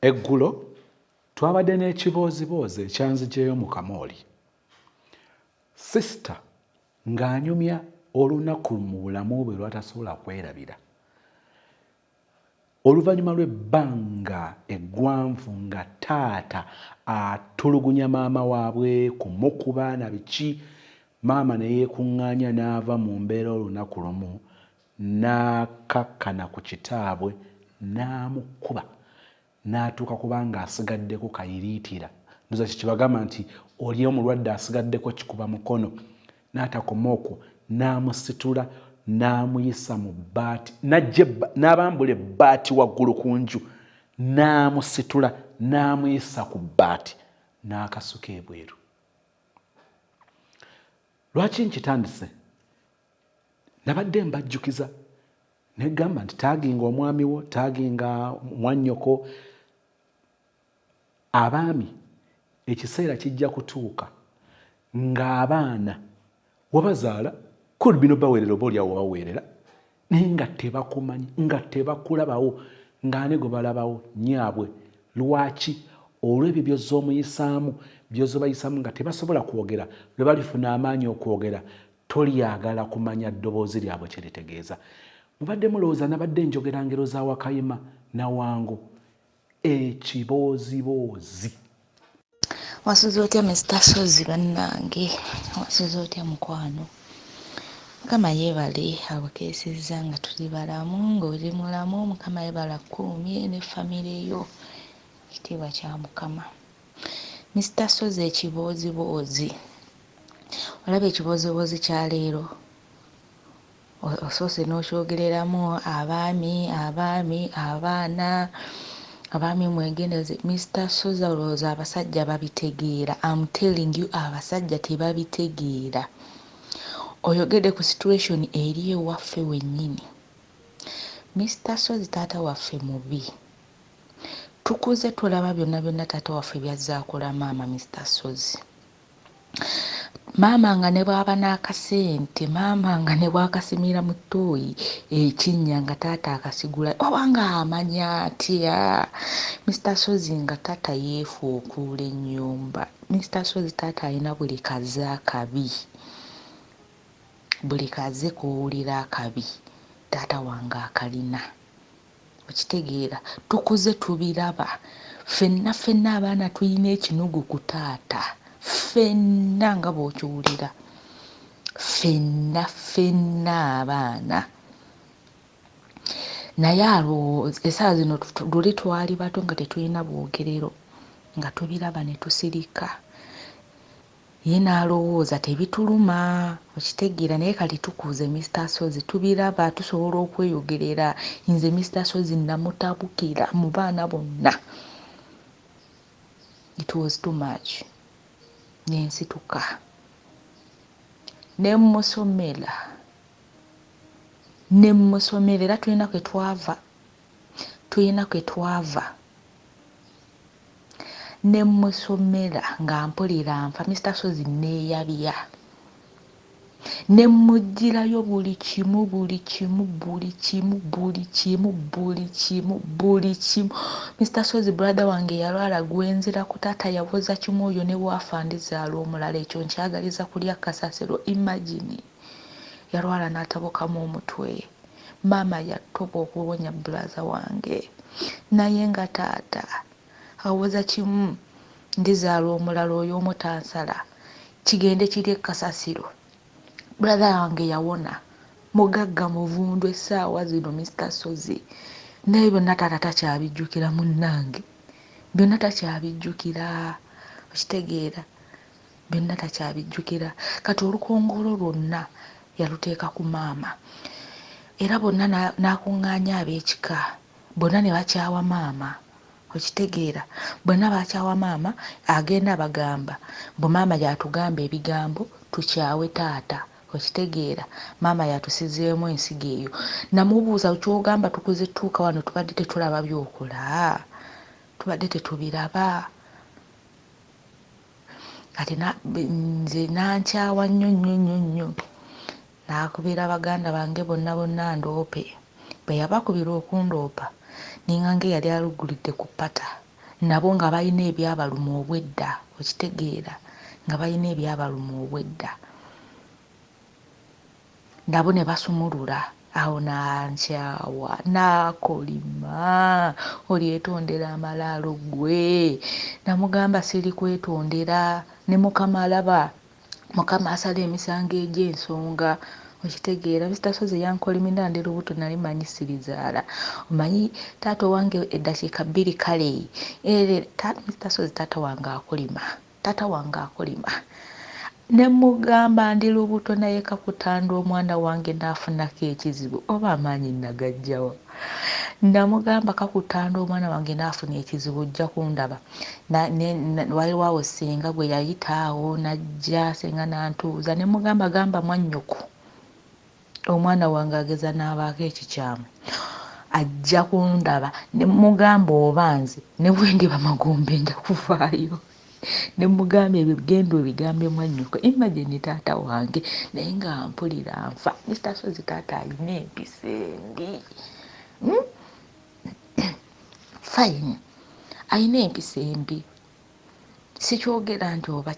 eggulo twabadde n'ekiboozibozi ekyanzijeyo mu Kamooli. Sisita ng'anyumya olunaku mu bulamu bwe lwatasobola kwerabira. Oluvannyuma lw'ebbanga eggwanvu nga taata atulugunya maama waabwe kumukuba na biki, maama ne yeekuŋŋaanya n'ava mu mbeera olunaku lumu n'akakkana ku kitaabwe n'amukuba n'atuuka kubanga asigaddeko kayiriitira. Ndoza kibagamba nti oli omulwadde asigaddeko kikuba mukono, n'atakoma okwo n'amusitula n'amuyisa mu bbaati, n'abambula ebbaati waggulu ku nju, n'amusitula n'amuyisa ku bbaati n'akasuka ebweru. Lwaki nkitandise? Nabadde mbajjukiza negamba nti taaginga omwami wo, taaginga mwannyoko. Abaami ekiseera kijja kutuuka ng'abaana wabazaala kuli bino baweerera oba oliawo wabaweerera naye nga tebakumanyi, nga tebakulabawo, ng'ane gwe balabawo nyaabwe. Lwaki? Olw'ebyo by'oz'omuyisaamu, by'ozobayisaamu nga tebasobola kwogera, lwe balifuna amaanyi okwogera tolyagala kumanya ddoboozi lyabwe kye litegeeza. Mubadde mulowooza nabadde njogera ngero za Wakayima na Wangu. Ekiboozibozi. Wasuze otya Mr. Sozi bannange? Wasuze otya mukwano? Mukama yeebale abukeesezza nga tuli balamu, ng'oli mulamu. Mukama yeebala kuumye ne famire yo. Ekitiibwa kya Mukama. Mr. Sozi ekiboozibozi. Olaba ekiboozibozi kya leero? Osoose n'okyogereramu abaami, abaana, abaami mwegendeze. Mr. Sozi olowooza abasajja babitegeera. I'm telling you, abasajja tebabitegeera. Oyogedde ku situation eri ewaffe wennyini. Mr. Sozi taata waffe mubi. Tukuze tulaba byonna taata waffe byazza akola maama Mr. Sozi. Maama nga ne bw'aba n'akasente, maama nga ne bw'akasimira mu ttooyi ekinnya nga taata akasigula, oba nga amanya atya? Mr. Sozi nga taata yeefuukuula ennyumba. Mr. Sozi taata alina buli kaze akabi. Buli kaze k'owulira akabi taata wange akalina. Okitegeera? Tukuze tubiraba. Ffenna abaana tulina ekinugu ku taata. Ffenna nga bw'okiwulira. Ffenna abaana. Naye alowooza essaawa zino luli twali bato nga tetulina bwogerero nga tubiraba ne tusirika. Ye n'alowooza tebituluma. Okitegeera? Naye kati tukuze Mr. Sozi tubiraba, tusobola okweyogerera. Nze Mr. Sozi namutabukira mu baana bonna. It was too much. Nensituka. Ne musomera era tulina kwe twava. Ne musomera nga mpulira nfa Mr. Sozi neeyabya. Ne mugirayo buli kimu. Mr. Sozi brother wange yalwala gwenzira ku taata yawoza kimu oyo ne bwafa ndizaala omulala. Ekyo nkyagaliza kulya kasasiro. Imagine. Yalwala n'atabukamu omutwe. Maama yattoba okuwonya brother wange. Naye nga taata awoza kimu ndizaala omulala oyo omutansala. Kigende kirye kasasiro. Brother wange yawona. Mugagga muvundu essaawa zino Mr. Sozi. Naye byonna taata takyabijjukira munnange. Byonna takyabijjukira. Okitegeera? Byonna takyabijjukira. Kati olukongolo lwonna yaluteeka ku maama. Era bonna n'akuŋŋaanya ab'ekika. Bonna ne bakyawa maama. Okitegeera? Bonna bakyawa maama, agenda bagamba. Bwe maama yatugamba ebigambo tukyawe taata. Okitegeera? Maama yatusizeemu ensigo eyo. Namubuuza ky'ogamba tukuze tuuka wano tubadde tetulaba by'okola. Tubadde tetubiraba. Kati nze nankyawa nnyo. Naakubira baganda bange bonna ndoope. Bwe yabakubira okundoopa ninga yali alugulidde ku ppata. nabo nga balina ebyabaluma obwedda, okitegeera, nga balina ebyabaluma obwedda, nabo ne basumulula. Awo nankyawa, nakolima, olyetondera amalaalo gwe. Namugamba siri kwetondera, ne Mukama alaba, Mukama asala emisango egy'ensonga, okitegeera. Mr. Sozi yankolimira ndi lubuto nali manyi sirizaala. Omanyi taata wange eddakiika 2 kale Mr. Sozi taata wange akolima, taata wange akolima. Ne mugamba ndi lubuto naye kakutanda omwana wange n'afunako ekizibu, oba amaanyi nagajjawa. Namugamba kakutanda omwana wange n'afuna ekizibu ojja kundaba. Waliwo awo ssenga gwe yayita awo najja, ssenga n'antuuza. Ne mugamba gamba mwannyoko omwana wange ageza n'abaako ekikyamu, ajja kundaba. Ne mugamba oba nze ne bwe ndiba magombe nja kuvaayo. Ne mugamba ebigendo ebigambe mwannyoko, imagine taata wange naye nga mpulira nfa. Mr. Sozi taata alina empisa embi, fine, alina empisa embi. Sikyogera nti oba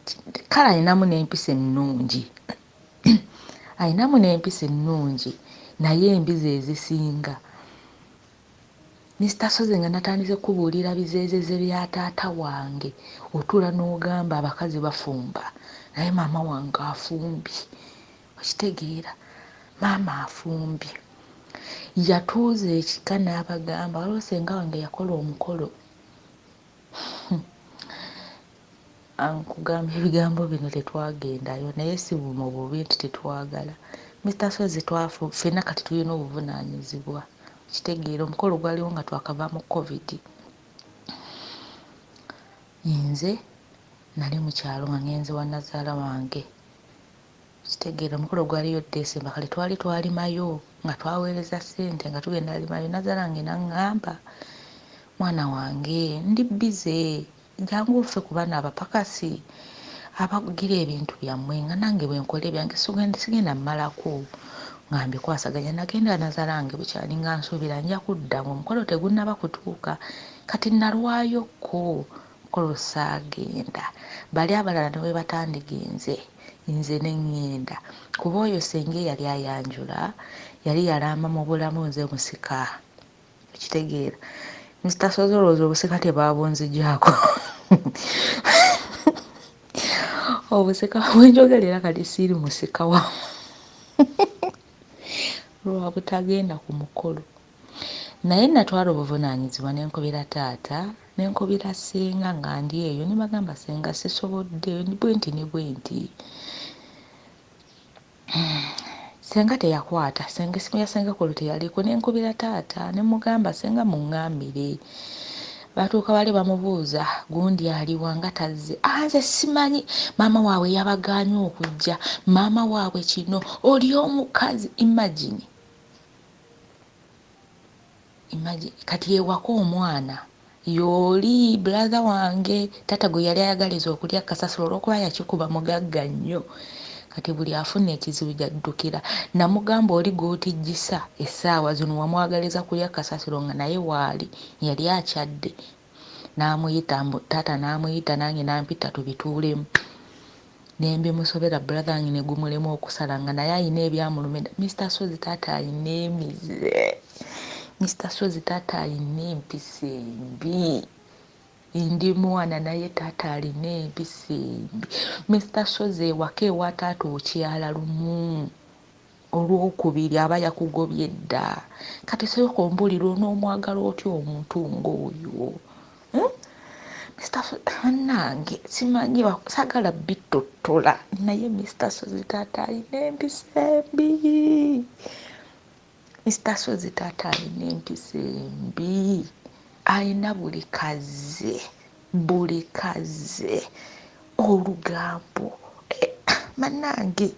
kale alinamu n'empisa ennungi, alinamu n'empisa ennungi, naye embi ze zisinga. Mr. Sozi nga natandise kubuulira bizeezeze bya taata wange, otuula n'ogamba abakazi bafumba, naye maama wange afumbye, okitegeera, maama afumbye. Yatuuza ekika n'abagamba, waliwo ssenga wange yakola omukolo. Ankugamba ebigambo bino tetwagendayo, naye si mu bubi nti tetwagala. Mr. Sozi ffenna kati tulina obuvunaanyizibwa, kitegeera. Omukolo gwaliwo nga twakava mu COVID. Nze nali mu kyalo nga ngenze wa nazaala wange, kitegeera. Omukolo gwaliyo December, kale twalimayo nga twaweereza ssente nga tugenda limayo. Nazaala wange n'aŋŋamba, mwana wange ndi bize, jangu ffe ku baana abapakasi abagira ebintu byammwe nga nange bwe nkola ebyange sigenda mmalako nga mbikwasaganya. Nagenda nazaala wange bukyali nga nsuubira nja kudda ng'omukolo tegunnaba kutuuka, kati nalwayokko omukolo saagenda. Bali abalala ne bwe batandigenze, nze ne ŋŋenda kuba oyo ssenga eyali ayanjula yali yalamba mu bulamu, nze musika, okitegeera. Mr. Sozi olowooza obusika tebaabunzigyako. Obusika bwenjogerera kati siiri musika wa lwa butagenda ku mukolo. Naye natwala obuvunaanyizibwa ne nkubira taata, ne nkubira ssenga nga ndi eyo, ne bagamba ssenga sisobodde bwenti ne bwenti. Ssenga teyakwata, ssenga essimu ya ssenga kolo teyaliko. Ne nkubira taata ne mugamba ssenga muŋŋambire. Batuuka wali bamubuuza gundi aliwa nga tazze. Nze simanyi, maama waabwe yabagaanye okujja, maama waabwe kino, oli omukazi. Imagine kati ewaka omwana y'oli brother wange, taata gwe yali ayagaliza okulya kasasiro olw'okuba yakikuba mugagga nnyo. Kati buli afuna ekizibu jaddukira. Namugamba oli gw'otijjisa essaawa zino wamwagaliza kulya kasasiro nga naye waali yali akyadde. N'amuyita, taata n'amuyita, nange nampita tubituulemu. Ne mbimusobera brother wange ne gumulema okusala nga naye alina ebyamulumira. Mr. Sozi taata alina emize. Mr. Sozi taata alina empisa embi. Ndi mwana naye taata alina empisa embi. Mr. Sozi ewaka ewa taata okyala lumu, olwokubiri aba yakugobye dda. Kati sooka ombuulira onoomwagala otya omuntu ng'oyo? Mr. Sozi nange simanyi, saagala bitottola, naye Mr. Sozi taata alina empisa embi. Mr. Sozi taata alina empisa embi. Alina buli kaze olugambo. Mannange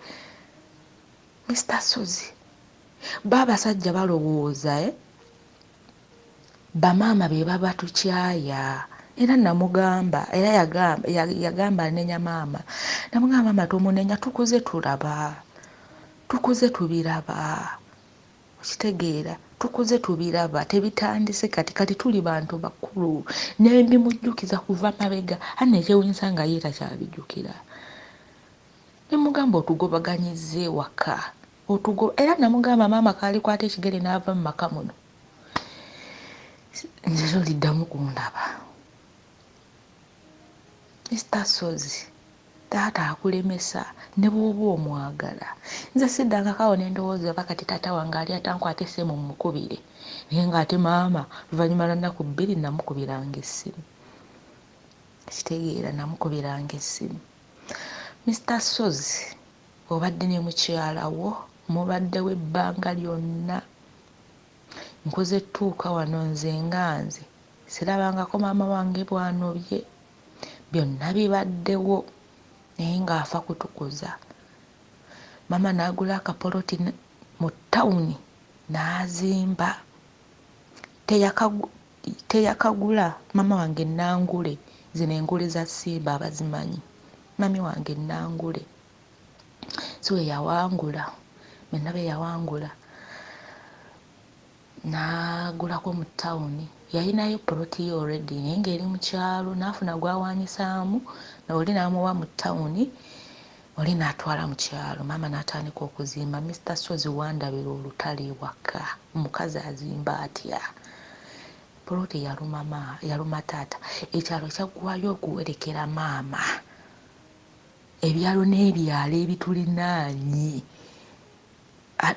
Mr. Sozi baabasajja balowooza bamaama be babatukyaya. Era namugamba, era yagamba anenya maama. Namugamba maama tomunenya, tukuze tulaba, tukuze tubiraba, okitegeera. tukuze tubiraba, tebitandise kati tuli bantu bakulu nebimujjukiza kuva mabega anne ekyewunyisa nga ye takyabijjukira. Nemugamba otugobaganyizza ewaka era namugamba maama kaali kwata ekigere n'ava mu maka muno nze toliddamu kundaba. Mr. Sozi taata akulemesa ne bw'oba omwagala. Nze siddangakawo n'endowooza oba kati taata wange ali atankwata essimu mukubire naye ng'ate maama luvannyuma lwa nnaku 2 namukubiranga essimu. Kitegeera namukubiranga essimu. Mr. Sozi obadde ne mukyala wo mubaddewo ebbanga lyonna. Nkoze ettuuka wano nze nga nze sirabangako maama wange bw'anobye. Byonna bibaddewo naye ng'afa kutukuza. Maama n'agula akapoloti mu ttawuni n'azimba. Teyakagula maama wange Nangule, zino engule za Simba abazimanyi. Mami wange Nangule so yawangula, byonna bye yawangula n'agulako mu ttawuni. Yalinayo poloti ye already naye ng'eri mu kyalo n'afuna gw'awaanyisaamu oli n'amuwa mu ttawuni oli n'atwala mu kyalo. Maama n'atandika okuzimba. Mr. Sozi wandabira olutalo ewaka omukazi azimba atya. Poloti yaluma taata. Ekyalo kyaggwayo okuwerekera maama. Ebyalo n'ebyalo ebitulinaanye.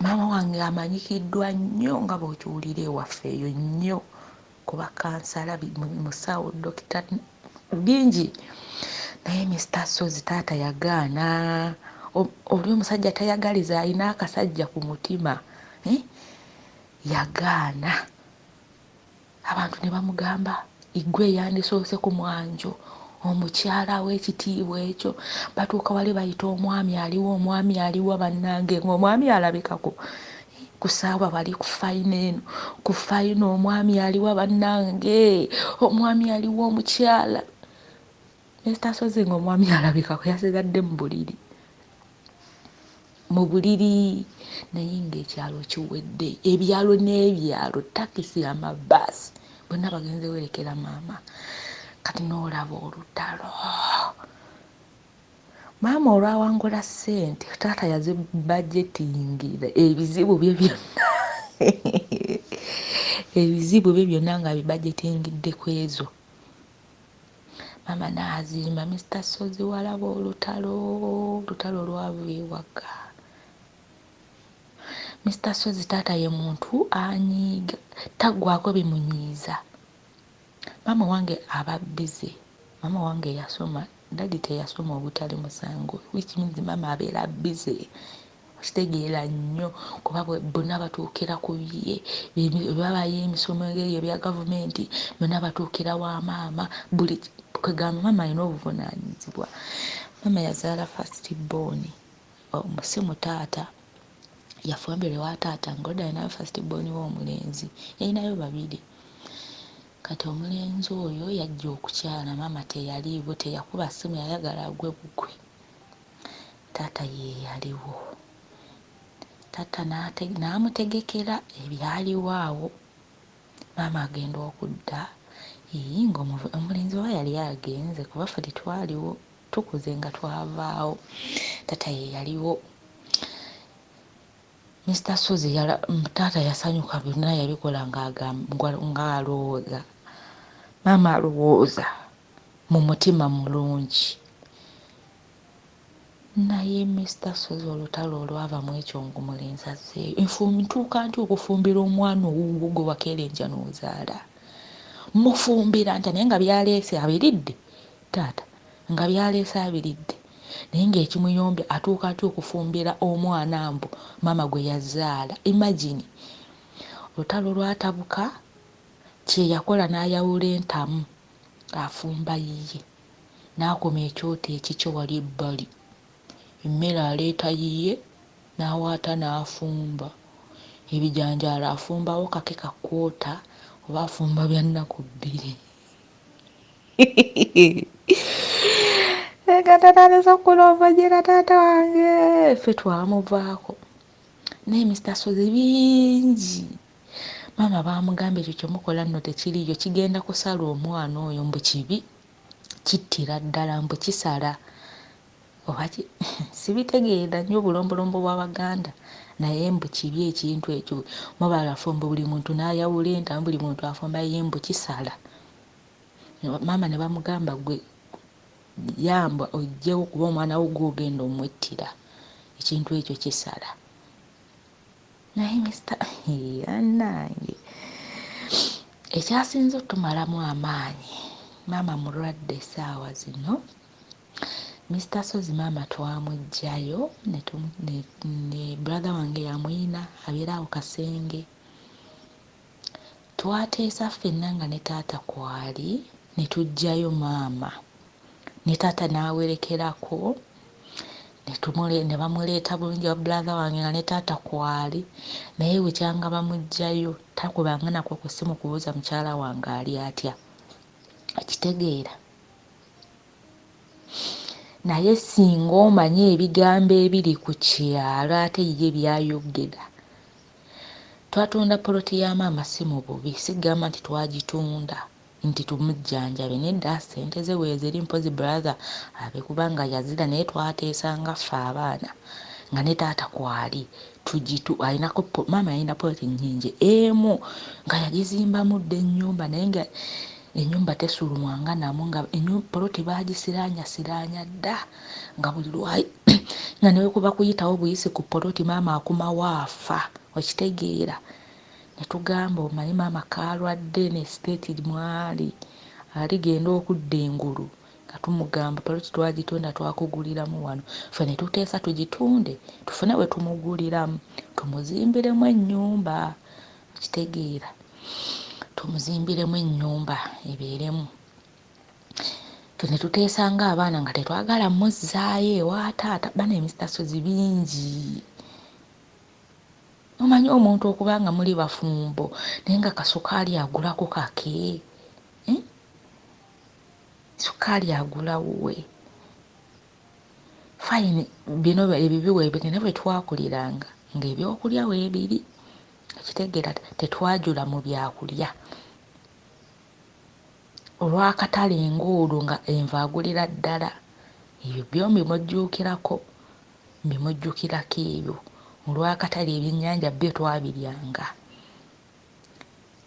Maama wange amanyikiddwa nnyo nga bw'okiwulira ewaffe eyo nnyo kuba kansala musawo dokita bingi. Naye Mr. Sozi taata yagaana. Oli omusajja tayagaliza, alina akasajja ku mutima. Yagaana. Abantu ne bamugamba iggwe yandisoose ku mwanjo, omukyala w'ekitiibwa ekyo. Batuuka wali bayita omwami aliwo bannange ng'omwami alabikako ku ssaawa bali ku fayina eno, ku fayina omwami aliwo bannange, omwami aliwo omukyala. Mr. Sozi ng'omwami alabikako yasigadde mu buliri naye ng'ekyalo kiwedde. Ebyalo n'ebyalo takisi amabaasi bonna bagenze werekera maama. Kati n'olaba olutalo. Maama olwawangula ssente taata yazibajjetingira ebizibu bye byonna. Ebizibu bye byonna nga bibajjetingidde ku ezo. Maama n'azimba. Mr. Sozi walaba olutalo lwava ewaka. Mr. Sozi taata ye muntu anyiiga, taggwako bimunyiiza. Maama wange aba bize. Maama wange yasoma, dadi teyasoma obutali musango, which means maama abeera bize. Okitegeera nnyo kuba bonna batuukira ku ye, babayo emisomo eyo ebya gavumenti, bonna batuukira wa maama. Buli kwegamba maama alina obuvunaanyizibwa. Maama yazaala first born, omusimu taata yafumbirwa ewa taata ng'odda alinayo first born w'omulenzi, yalinayo 2. Kati omulenzi oyo yajja okukyala maama teyaliiwo, teyakuba ssimu, yayagala agwe bugwe. Taata ye yaliwo. Taata n'amutegekera ebyaliwo awo. Maama agenda okudda ng'omulenzi oba yali agenze kuba ffe tetwaliwo, tukuze nga twavaawo. Taata ye yaliwo. Mr. Sozi taata yasanyuka, byonna yabikola ng'alowooza. Maama alowooza mu mutima mulungi. Naye Mr. Sozi olutalo olwava mu ekyo ng'omulenzi azzeeyo. Ntuuka ntya okufumbira omwana owuwo gwe wakeerenja n'ozaala? Mufumbira ntya? Naye nga byaleese abiridde taata, nga byaleese abiridde. Naye ng'ekimuyombya atuuka atya okufumbira omwana mbu maama gwe yazaala. Imagine olutalo lwatabuka, kye yakola n'ayawula entamu afumba yiye, n'akoma ekyoto ekikyo wali ebbali. Emmere aleeta yiye n'awaata n'afumba. Ebijanjaalo afumbawo kake ka kwota oba afumba bya nnaku 2. Gatandise okulombojera taata wange, ffe twamuvaako. Naye Mr. Sozi bingi maama bamugamba ekyo kyemukola nno tekiriyo, kigenda kusala omwana oyo, mbu kibi, kittira ddala, mbu kisala. Oba sibitegeera nnyo obulombolombo bw'Abaganda, naye mbu kibi ekintu ekyo. Mubala afumba buli muntu n'ayawula entamu, buli muntu afumba ye, mbu kisala. Maama ne bamugamba gwe yamba ojjewo kuba omwana wo gw'ogenda omwettira, ekintu ekyo kisala. Naye annange ekyasinze otumalamu amaanyi, maama mulwadde essaawa zino. Mr. Sozi maama twamuggyayo ne brother wange yamuyina abeera awo Kasenge. Twateesa ffenna nga ne taata kwali, ne tuggyayo maama, ne taata n'awerekerako, ne bamuleeta bulungi wa brother wange nga ne taata kwali. Naye bukyanga bamuggyayo takubanga nakwo ku ssimu kubuuza mukyala wange ali atya, akitegeera. Naye singa omanye ebigambo ebiri ku kyalo ate ye byayogera. Twatunda poloti ya maama si mu bubi, sigamba nti twagitunda nti tumujjanjabe, nedda ssente ze weeziri, mpozi brother abe kubanga yazira, naye twateesanga ffe abaana nga ne taata kwali alinako maama yalina poloti nnyingi, emu nga yagizimbamu dda ennyumba, naye nga ennyumba tesulumwanga namu, nga poloti baagisiraanyasiraanya dda, nga buli lwayi nga ne wekuba kuyitawo buyisi ku poloti maama akumawo afa, okitegeera. Ne tugamba omanyi maama kaalwadde, ne siteeti mwali aligenda okudda engulu, nga tumugamba poloti twagitunda twakuguliramu wano, ffe ne tuteesa tugitunde tufune we tumuguliramu, tumuzimbiremu ennyumba, okitegeera, tumuzimbiremu ennyumba ebeeremu. Ne tuteesanga abaana nga tetwagala muzzaayo ewa taata. Bana Mr. Sozi bingi, omanyi omuntu okuba nga muli bafumbo naye nga kasukaali agulako kake, sukaali agula wuwe. Fayini bino ebibi weebiri ne bwe twakuliranga ng'ebyokulya weebiri, ekitegeera, tetwajula mu byakulya. Olw'akatale ng'olwo nga enva agulira ddala, ebyo byo mbimujjuukirako, mbimujjukirako ebyo. Olw'akatale ebyennyanja byo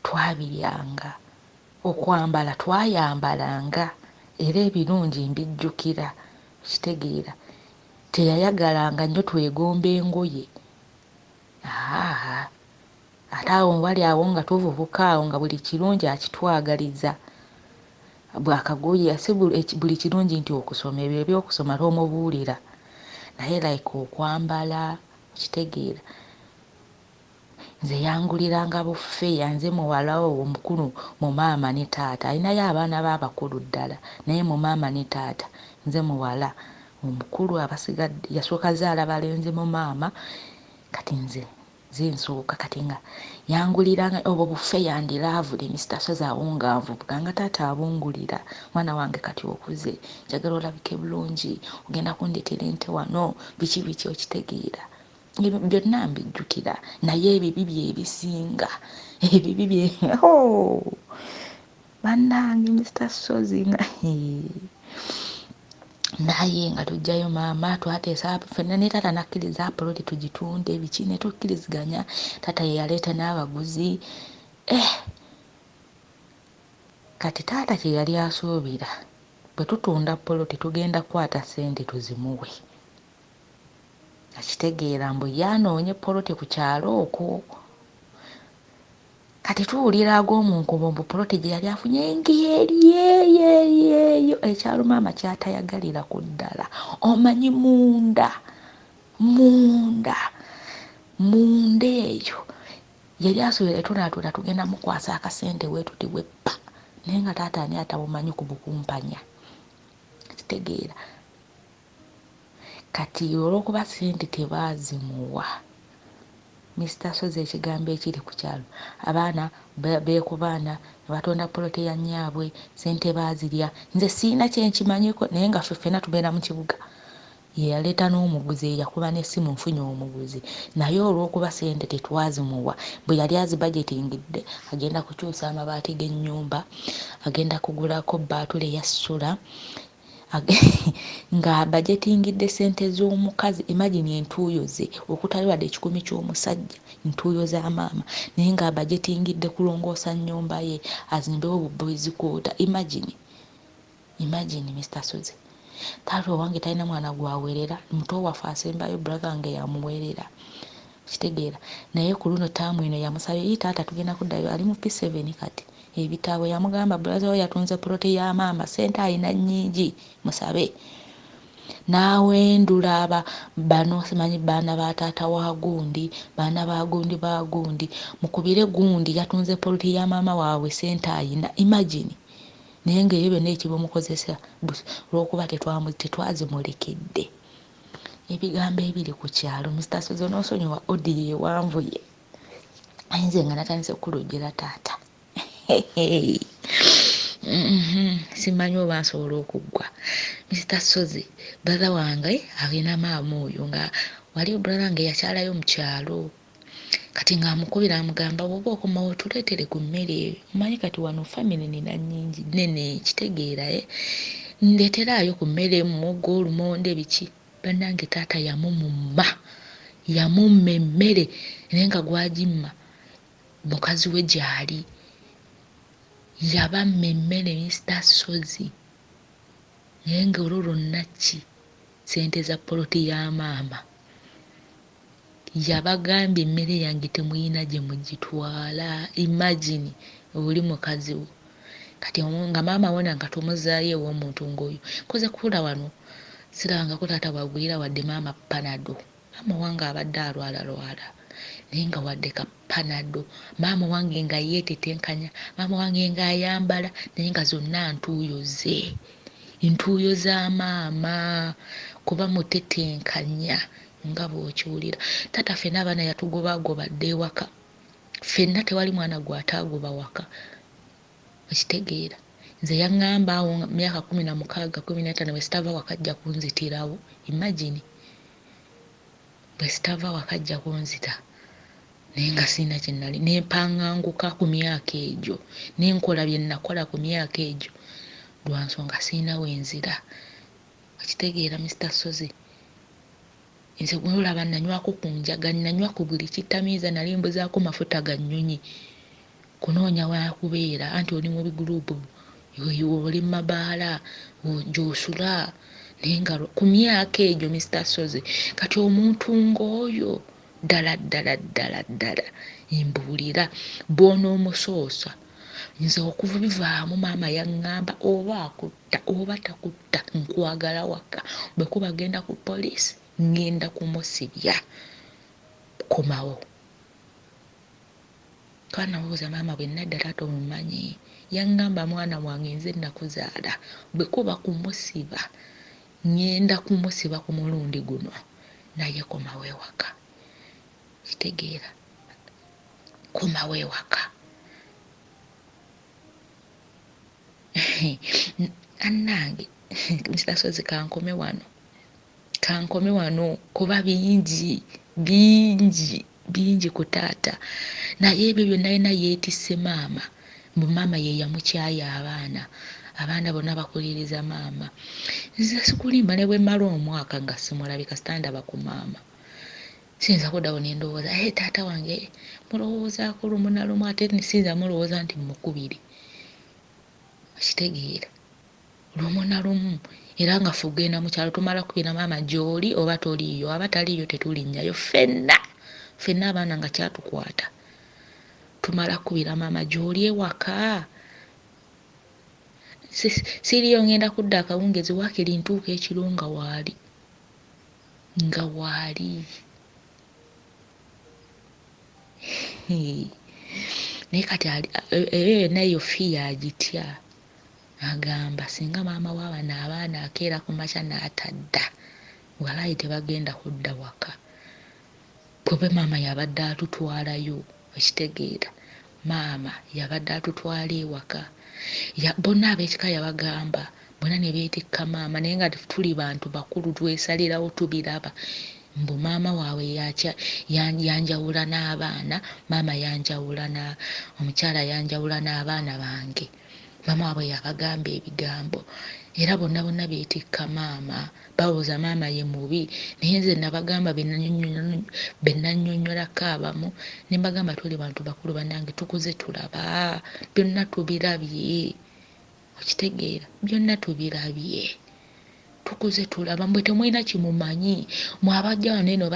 twabiryanga, okwambala twayambalanga, era ebirungi mbijjukira, kitegeera. Teyayagalanga nnyo twegomba engoye, ate awo wali awo nga tuvubuka awo nga buli kirungi akitwagaliza. Bw'akagoye si buli kirungi nti okusoma, ebyo ebyokusoma tomubuulira, naye like okwambala, okitegeera. Nze yanguliranga buffeeya, nze muwala we omukulu mu maama ne taata, alinayo abaana be abakulu ddala, naye mu maama ne taata nze muwala omukulu, abasigadde yasooka zaala balenzi mu maama, kati nze nsooka. Kati nga yanguliranga obwo buffeeya ndilaavule, Mr. Sozi awo nga nvubuka nga taata abungulira, mwana wange kati okuze, njagala olabike bulungi, ogenda kundeetera ente wano, biki okitegeera. Byonna mbijjukira, naye ebibi bye bisinga, ebibi bye bannange Mr. Sozi nga naye nga tuggyayo maama, twateesa ffenna ne taata nakkiriza poloti tugitunde, biki ne tukkiriziganya. Taata ye yaleeta n'abaguzi, kati taata kye yali asuubira bwe tutunda poloti tugenda kukwata ssente tuzimuwe, akitegeera, mbu ye anoonye poloti ku kyalo okwo. Kati tuwulira ag'omunkubo mbu poloti gye yali afunye ng'eryeyo ekyalo maama kyatayagalira ku ddala, omanyi munda eyo yali asuubira tunaatuna tugenda mukwasa akasente weetuti weppa, naye nga taata ani atabumanyi ku bukumpanya, kitegeera. Kati olw'okuba ssente tebaazimuwa, Mr. Sozi ekigambo ekiri ku kyalo, abaana beekubaana ne batonda poloti ya nnyaabwe, ssente baazirya. Nze siina kye nkimanyiko, naye nga ffe ffenna tubeera mu kibuga, ye yaleeta n'omuguzi yakuba n'essimu nfunye omuguzi naye olw'okuba sente tetwazimuwa bwe yali azibagetingidde agenda kukyusa amabaati g'ennyumba agenda kugulako baatule ya ssula nga bagetingidde sente z'omukazi imagine entuuyo ze okutali wadde ekikumi ky'omusajja entuuyo za maama naye nga bagetingidde kulongoosa nnyumba ye azimbewo buboys quarter imagine Mr. Sozi taata owange talina mwana gwawerera muto waffe asembayo brother wange yamuwerera kitegeera naye ku luno taamu eno yamusabye yi taata tugenda kuddayo ali mu P7 kati ebitabo yamugamba brother we yatunze puloti ya maama sente alina nnyingi musabe n'awendula bano simanyi baana ba taata wa gundi baana ba gundi mukubire gundi yatunze puloti ya maama waabwe sente alina imagine naye ng'ebyo byonna ekibamukozesa olw'okuba tetwazimulekedde ebigambo ebiri ku kyalo Mr. Sozo n'osonyiwa odiyo ewanvu ye ayinze nga natandise kulojjera taata simanyi oba nsobola okuggwa Mr. Sozi brother wange alina maama oyo nga wali brother wange yakyalayo mu kyalo kati ng'amukubira amugamba bw'oba okomawo tuleetere ku mmere omanyi kati wano famire nina nnyingi nene kitegeera ndeeteraayo ku mmere muwogo olumonde biki bannange taata yamumumma emmere naye nga gwagimma mukazi we gy'ali yabamma emmere Mr. Sozi naye nga olwo lwonna ki sente za poloti ya maama yabagambye emmere yange temuyina gye mugitwala imagine oli mukazi wo kati nga maama wona nga tomuzaayo ew'omuntu ng'oyo koze kula wano sirabangako taata bwagwira wadde maama panado maama wange abadde alwalalwala naye nga wadde ka panado maama wange nga yeetetenkanya maama wange nga ayambala naye nga zonna ntuuyo za maama kuba mutetenkanya nga bw'okiwulira taata ffenna abaana yatugobagobadde ewaka ffenna tewali mwana gw'ataagoba waka okitegeera nze yaŋŋamba awo myaka 16 15 bwe sitava wakajja kunzitirawo imagine bwe sitava wakajja kunzita naye nga sirina kye nnali nempaŋŋanguka ku myaka egyo nenkola bye nakola ku myaka egyo lwa nsonga sirina wenzira okitegeera Mr. Sozi nze olaba nanywako ku njaga nanywa ku buli kitamiiza nali mbuzaako mafuta ga nnyonyi kunoonya wakubeera anti oli mu biguruupu oli mabaala gy'osula naye nga ku myaka egyo Mr. Sozi kati omuntu ng'oyo ddala mbuulira bw'onoomusoosa nze okubivaamu maama yaŋŋamba oba akutta oba takutta nkwagala waka bwe kuba genda ku poliisi ngenda kumusibya komawo kanabuuza maama bwe nadda taata omumanyi yaŋŋamba mwana wange nze nakuzaala bwe kuba kumusiba ngenda kumusiba ku mulundi guno naye komawo ewaka kitegeera komawo ewaka annange Mr. Sozi kankome wano kuba bingi ku taata naye ebyo byonna yena yeetisse maama mbu maama ye yamukyaya abaana bonna bakuliriza maama nze sikulimba ne bwe mmala omwaka nga simulabi kasita ndaba ku maama siyinza kuddawo ne ndowooza taata wange mulowoozaako lumu na lumu ate siyinza mulowooza nti mukubiri kitegeera lumu na lumu era nga ffe ogenda mu kyalo tumala kubira maama gy'oli oba toliiyo aba taliiyo tetulinnyayo ffenna abaana nga kyatukwata tumala kubira maama gy'oli ewaka siriyo ngenda kudda akawungezi waakiri ntuuka ekiro nga waali naye kati eyo yonna eyo fiya agitya agamba singa maama w'abana abaana akeera ku makya n'atadda walaayi tebagenda kudda waka kube maama yabadde atutwalayo ekitegeera maama yabadde atutwala ewaka bonna ab'ekika yabagamba bonna ne beetikka maama naye nga tuli bantu bakulu twesalirawo tubiraba mbu maama waabwe yanjawula n'abaana maama yanjawula omukyala yanjawula n'abaana bange maama waabwe yabagamba ebigambo era bonna beetikka maama bawooza maama ye mubi naye nze nabagamba benannyonnyolako abamu ne mbagamba tuli bantu bakulu bannange tukuze tulaba byonna tubirabye okitegeera byonna tubirabye tukuze tulaba mbwe temulina kimumanyi mwabajja wano eno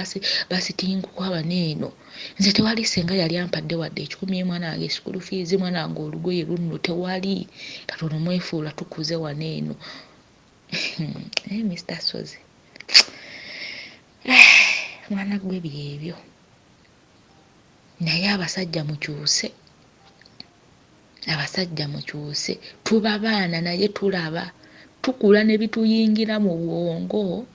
basitinkuka wano eno nze tewali senga yali ampadde wadde 10 mwana wange school fees mwana wange olugoye lunno tewali katono mwefuula tukuze wano eno Mr. Sozi mwana gwe byebyo naye abasajja mukyuse tuba baana naye tulaba tukula ne bituyingira mu bwongo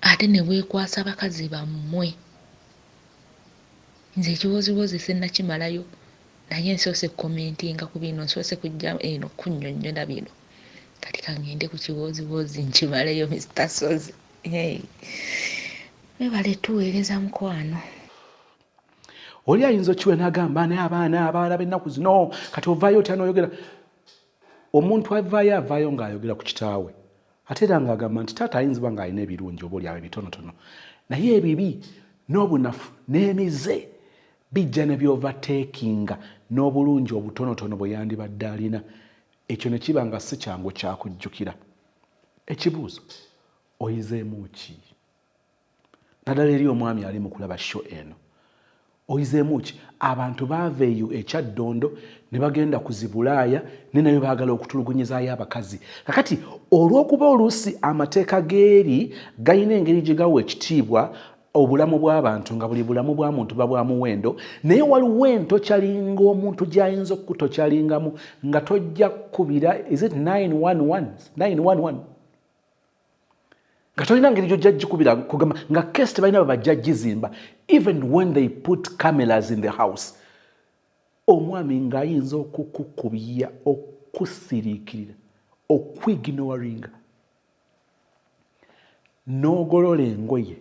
ate ne bwekwasa bakazi bammwe nze ekiwoziwozi sennakimalayo naye nsoose commentinga ku bino nsoose kujja eno kunnyonnyola bino kati kangende ku kiwoziwozi nkimaleyo Mr. Sozi webale tuweereza mukwano oli ayinza okiwe n'agamba naye abaana b'ennaku zino kati ovaayo otya n'oyogera omuntu avaayo ng'ayogera ku kitaawe ate era ng'agamba nti taata ayinza ba ng'alina ebirungi oba oli awo ebitonotono naye ebibi n'obunafu n'emize bijja ne byovateekinga n'obulungi obutonotono bwe yandibadde alina ekyo ne kiba nga si kyangu kyakujjukira ekibuuzo oyizeemu ki naddala eri omwami ali mu kulaba sho eno oyizeemu ki abantu baava eyo ekyaddondo ne bagenda kuzibulaaya ne nayo baagala okutulugunyizaayo abakazi kakati olw'okuba oluusi amateeka g'eri galina engeri gye gawa ekitiibwa obulamu bw'abantu nga buli bulamu bwa muntu bwa muwendo naye waliwo entokyalinga omuntu gy'ayinza okukutokyalingamu nga tojja kkubira is it 911 nga tolina ngeri gyojja gikubira kugamba nga kesi tebalina babajja gizimba even when they put cameras in the house omwami ng'ayinza okukukubya okusiriikirira okwiginowaringa n'ogolola engoye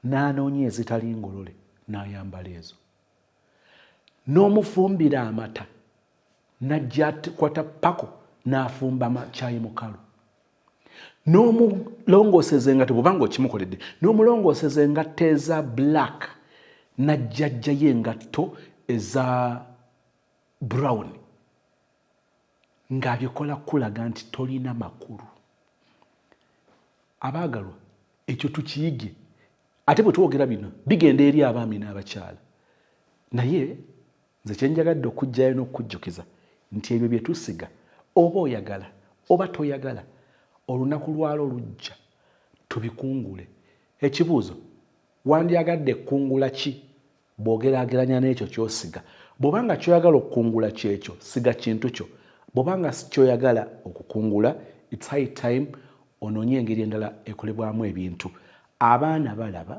n'anoonya ezitali ngolole n'ayambala ezo n'omufumbira amata n'ajja kwata pako n'afumba caayi mukalu n'omulongooseza engatto bw'obanga okimukoledde n'omulongooseza engatto eza black n'ajjajjayo engatto eza brown ng'abikola kulaga nti tolina makulu abaagalwa ekyo tukiyige ate bwe twogera bino bigenda eri abaami n'abakyala naye nze kyenjagadde okujjayo n'okujjukiza nti ebyo bye tusiga oba oyagala oba toyagala olunaku lwalo lujja tubikungule ekibuuzo wandyagadde kkungula ki bw'ogeraageranya n'ekyo ky'osiga bw'obanga kyoyagala okukungula kyekyo siga kintu kyo bw'obanga si kyoyagala okukungula it's high time onoonye engeri endala ekolebwamu ebintu abaana balaba